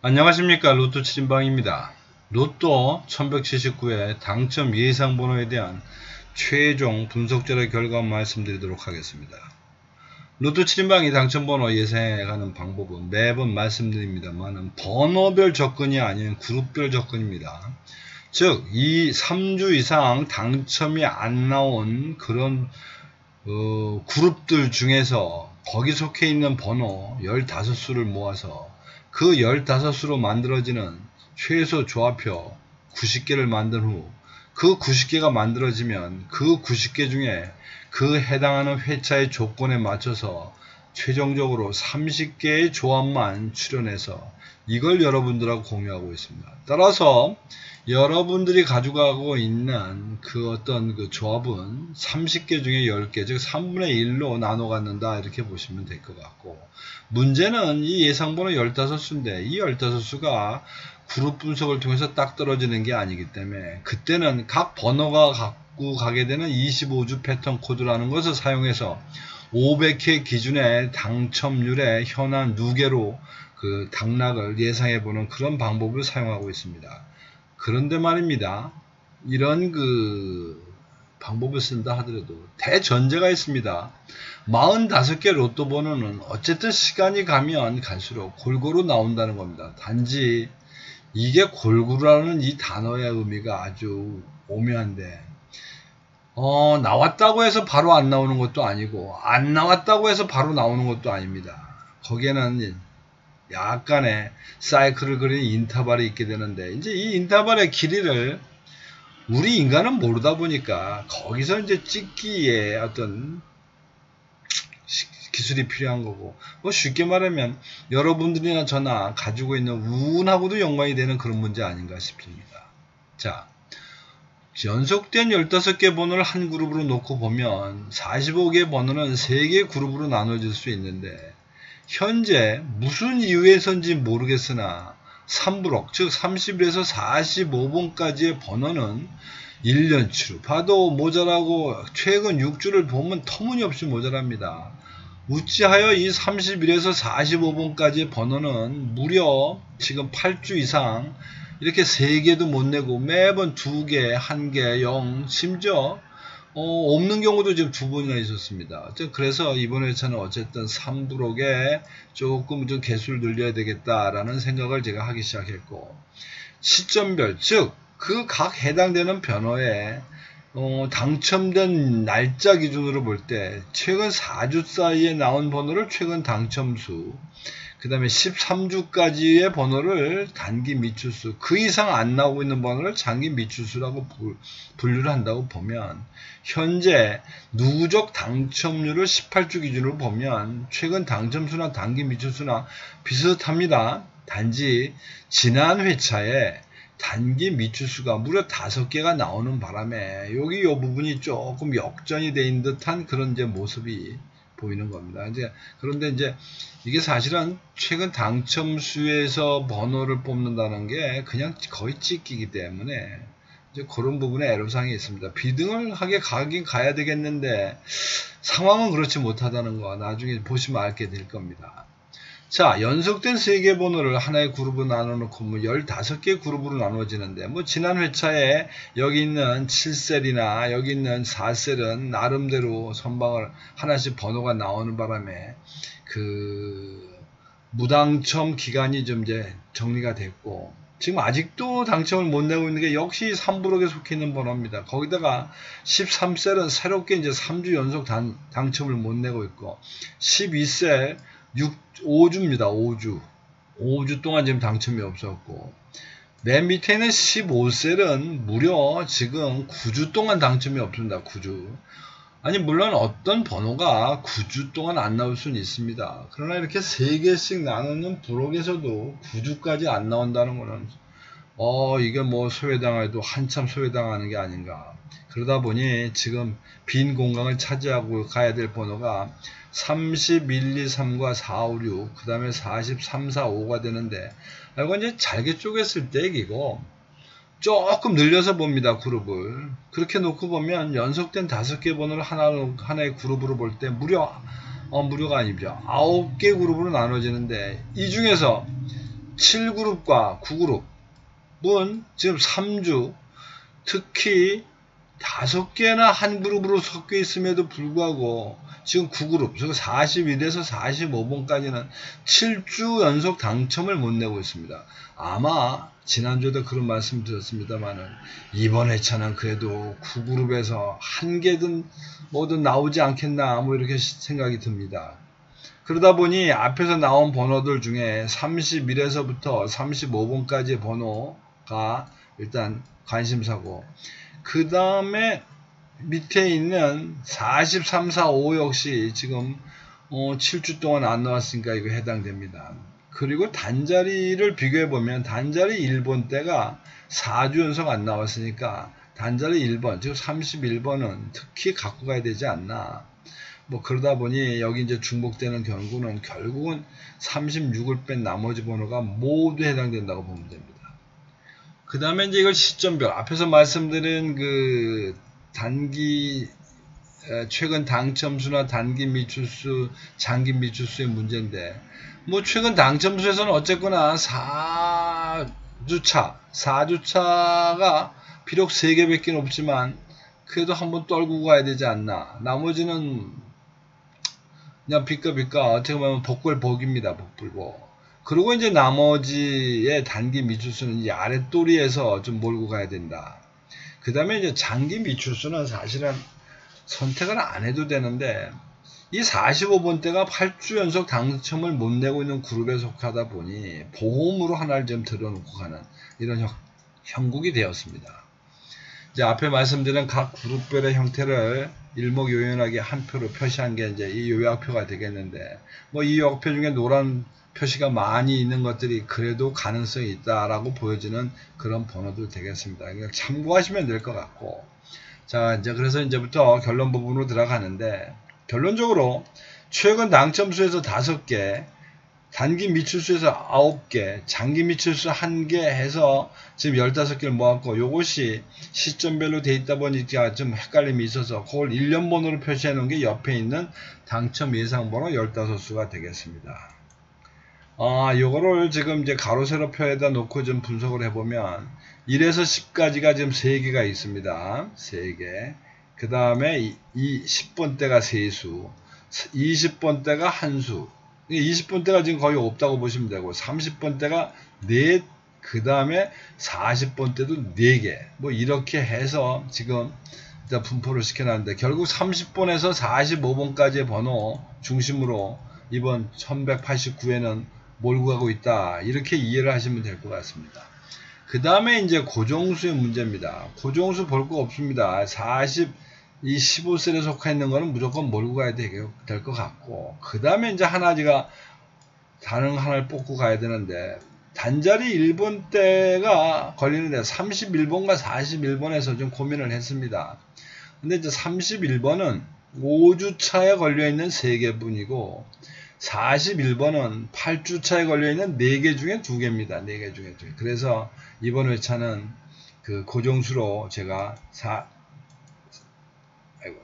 안녕하십니까. 로또 치진방입니다. 로또 1179의 당첨 예상번호에 대한 최종 분석절의 결과 말씀드리도록 하겠습니다. 로또 치진방이 당첨번호 예상해가는 방법은 매번 말씀드립니다만 번호별 접근이 아닌 그룹별 접근입니다. 즉, 이 3주 이상 당첨이 안 나온 그런 그룹들 중에서 거기 속해 있는 번호 15수를 모아서 그 15수로 만들어지는 최소 조합표 90개를 만든 후 그 90개가 만들어지면 그 90개 중에 그 해당하는 회차의 조건에 맞춰서 최종적으로 30개의 조합만 추려내서 이걸 여러분들하고 공유하고 있습니다. 따라서 여러분들이 가져가고 있는 그 어떤 그 조합은 30개 중에 10개, 즉 3분의 1로 나눠 갖는다, 이렇게 보시면 될 것 같고, 문제는 이 예상번호 15수인데 이 15수가 그룹 분석을 통해서 딱 떨어지는 게 아니기 때문에 그때는 각 번호가 갖고 가게 되는 25주 패턴 코드라는 것을 사용해서 500회 기준의 당첨률의 현황 누계로 그 당락을 예상해보는 그런 방법을 사용하고 있습니다. 그런데 말입니다. 이런 그 방법을 쓴다 하더라도 대전제가 있습니다. 45개 로또 번호는 어쨌든 시간이 가면 갈수록 골고루 나온다는 겁니다. 단지 이게 골고루라는 이 단어의 의미가 아주 오묘한데, 나왔다고 해서 바로 안 나오는 것도 아니고 안 나왔다고 해서 바로 나오는 것도 아닙니다. 거기에는 약간의 사이클을 그리는 인터벌이 있게 되는데, 이제 이 인터벌의 길이를 우리 인간은 모르다 보니까 거기서 이제 찍기에 어떤 기술이 필요한 거고, 쉽게 말하면 여러분들이나 저나 가지고 있는 운하고도 연관이 되는 그런 문제 아닌가 싶습니다. 자, 연속된 15개 번호를 한 그룹으로 놓고 보면 45개 번호는 3개 그룹으로 나눠질 수 있는데, 현재 무슨 이유에서인지 모르겠으나 3부록, 즉 30에서 45번까지의 번호는 1년치로 봐도 모자라고 최근 6주를 보면 터무니없이 모자랍니다. 우찌하여 이 31에서 45번까지의 번호는 무려 지금 8주 이상 이렇게 3개도 못 내고 매번 2개, 1개, 0, 심지어 없는 경우도 지금 2번이나 있었습니다. 그래서 이번 회차는 어쨌든 3부록에 조금 좀 개수를 늘려야 되겠다라는 생각을 제가 하기 시작했고, 시점별, 즉 그 각 해당되는 번호에 당첨된 날짜 기준으로 볼 때 최근 4주 사이에 나온 번호를 최근 당첨수, 그 다음에 13주까지의 번호를 단기 미추수, 그 이상 안 나오고 있는 번호를 장기 미추수라고 분류를 한다고 보면, 현재 누적 당첨률을 18주 기준으로 보면 최근 당첨수나 단기 미추수나 비슷합니다. 단지 지난 회차에 단기 미추수가 무려 5개가 나오는 바람에 여기 이 부분이 조금 역전이 된 듯한 그런 이제 모습이 보이는 겁니다. 그런데 이제 이게 사실은 최근 당첨수에서 번호를 뽑는다는 게 그냥 거의 찍기이기 때문에 이제 그런 부분에 애로사항이 있습니다. 비등하게 가긴 가야 되겠는데 상황은 그렇지 못하다는 거 나중에 보시면 알게 될 겁니다. 자, 연속된 3개 번호를 하나의 그룹으로 나눠놓고 15개 그룹으로 나눠지는데, 지난 회차에 여기 있는 7셀이나 여기 있는 4셀은 나름대로 선방을 하나씩 번호가 나오는 바람에 그 무당첨 기간이 좀 이제 정리가 됐고, 지금 아직도 당첨을 못 내고 있는 게 역시 3부록에 속해 있는 번호입니다. 거기다가 13셀은 새롭게 이제 3주 연속 당첨을 못 내고 있고, 12셀 5주입니다. 5주 동안 지금 당첨이 없었고, 맨 밑에는 15셀은 무려 지금 9주 동안 당첨이 없습니다. 9주. 아니, 물론 어떤 번호가 9주 동안 안 나올 수는 있습니다. 그러나 이렇게 3개씩 나누는 부록에서도 9주까지 안 나온다는 거는 이게 소외당해도 한참 소외당하는 게 아닌가. 그러다 보니 지금 빈 공간을 차지하고 가야 될 번호가 31, 2, 3과 4, 5, 6, 그 다음에 43, 4, 5가 되는데, 이건 이제 잘게 쪼갰을 때 이거 조금 늘려서 봅니다. 그룹을. 그렇게 놓고 보면 연속된 5개 번호를 하나의 그룹으로 볼 때 무료가 아니죠. 9개 그룹으로 나눠지는데, 이 중에서 7그룹과 9그룹은 지금 3주, 특히 5개나 한 그룹으로 섞여 있음에도 불구하고 지금 9그룹, 즉 41에서 45번까지는 7주 연속 당첨을 못 내고 있습니다. 아마 지난주에도 그런 말씀 드렸습니다만은 이번 회차는 그래도 9그룹에서 한 개든 뭐든 나오지 않겠나 뭐 이렇게 생각이 듭니다. 그러다 보니 앞에서 나온 번호들 중에 31에서부터 35번까지의 번호가 일단 관심사고, 그 다음에 밑에 있는 43, 4, 5 역시 지금 7주 동안 안 나왔으니까 이거 해당됩니다. 그리고 단자리를 비교해보면 단자리 1번 때가 4주 연속 안 나왔으니까 단자리 1번, 즉 31번은 특히 갖고 가야 되지 않나. 뭐 그러다 보니 여기 이제 중복되는 결국은 36을 뺀 나머지 번호가 모두 해당된다고 보면 됩니다. 그 다음에 이제 이걸 시점별, 앞에서 말씀드린 그 단기 최근 당첨수나 단기 미출수, 장기 미출수의 문제인데, 뭐 최근 당첨수에서는 어쨌거나 4주차가 비록 3개밖에 없지만 그래도 한번 떨고 가야 되지 않나. 나머지는 그냥 빚과 어떻게 보면 복불복입니다. 복불복. 그리고 이제 나머지의 단기 미출수는 이제 아랫도리에서 좀 몰고 가야 된다. 그 다음에 이제 장기 미출수는 사실은 선택을 안 해도 되는데, 이 45번대가 8주 연속 당첨을 못 내고 있는 그룹에 속하다 보니 보험으로 하나를 좀 들어놓고 가는 이런 형국이 되었습니다. 이제 앞에 말씀드린 각 그룹별의 형태를 일목요연하게 한 표로 표시한 게 이제 이 요약표가 되겠는데, 뭐 이 요약표 중에 노란 표시가 많이 있는 것들이 그래도 가능성이 있다라고 보여지는 그런 번호들 되겠습니다. 그러니까 참고하시면 될 것 같고, 자, 이제 그래서 이제부터 결론 부분으로 들어가는데, 결론적으로 최근 당첨수에서 5개, 단기 미출수에서 9개, 장기 미출수 1개 해서 지금 15개를 모았고, 요것이 시점별로 돼 있다 보니까 좀 헷갈림이 있어서 그걸 1년 번호로 표시해 놓은 게 옆에 있는 당첨 예상 번호 15수가 되겠습니다. 요거를 지금 이제 가로 세로 표에다 놓고 좀 분석을 해보면 1에서 10까지가 지금 3개가 있습니다. 3개. 그 다음에 이 10번대가 3수, 20번대가 1수, 20번대가 지금 거의 없다고 보시면 되고, 30번대가 4, 그 다음에 40번대도 4개. 뭐 이렇게 해서 지금 일단 분포를 시켜놨는데, 결국 30번에서 45번까지의 번호 중심으로 이번 1189에는 몰고 가고 있다. 이렇게 이해를 하시면 될 것 같습니다. 그 다음에 이제 고정수의 문제입니다. 고정수 볼 거 없습니다. 이 15셀에 속해 있는 거는 무조건 몰고 가야 될 것 같고, 그 다음에 이제 하나가 다른 하나를 뽑고 가야 되는데, 단자리 1번 때가 걸리는데 31번과 41번에서 좀 고민을 했습니다. 근데 이제 31번은 5주차에 걸려있는 3개뿐이고, 41번은 8주차에 걸려있는 4개 중에 2개입니다. 4개 중에 2개. 그래서 이번 회차는 그 고정수로 제가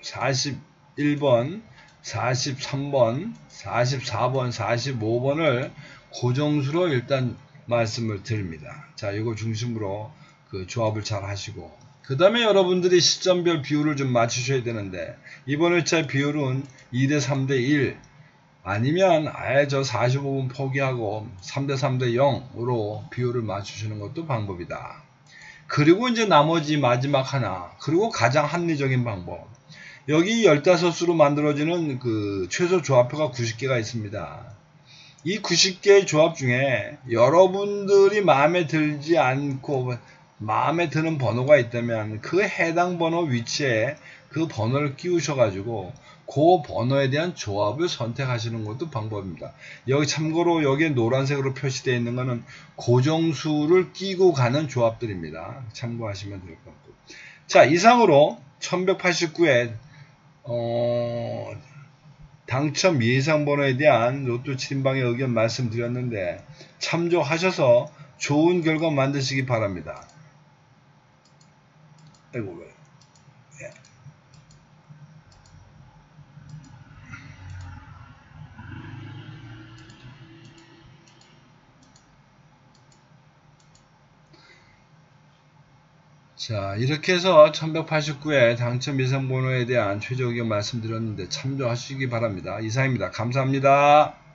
41번, 43번, 44번, 45번을 고정수로 일단 말씀을 드립니다. 자, 이거 중심으로 그 조합을 잘 하시고, 그 다음에 여러분들이 시점별 비율을 좀 맞추셔야 되는데, 이번 회차의 비율은 2대 3대 1, 아니면 아예 저 45분 포기하고 3대 3대 0으로 비율을 맞추시는 것도 방법이다. 그리고 이제 나머지 마지막 하나, 그리고 가장 합리적인 방법. 여기 15수로 만들어지는 그 최소 조합표가 90개가 있습니다. 이 90개의 조합 중에 여러분들이 마음에 들지 않고 마음에 드는 번호가 있다면 그 해당 번호 위치에 그 번호를 끼우셔가지고 그 번호에 대한 조합을 선택하시는 것도 방법입니다. 여기 참고로 여기에 노란색으로 표시되어 있는 것은 고정수를 끼고 가는 조합들입니다. 참고하시면 될 것 같고. 자, 이상으로 1189에 당첨 예상 번호에 대한 로또 7인방의 의견 말씀드렸는데 참조하셔서 좋은 결과 만드시기 바랍니다. 아이고, 왜? 자, 이렇게 해서 1189회 당첨 예상 번호에 대한 최종 의견 말씀드렸는데 참조하시기 바랍니다. 이상입니다. 감사합니다.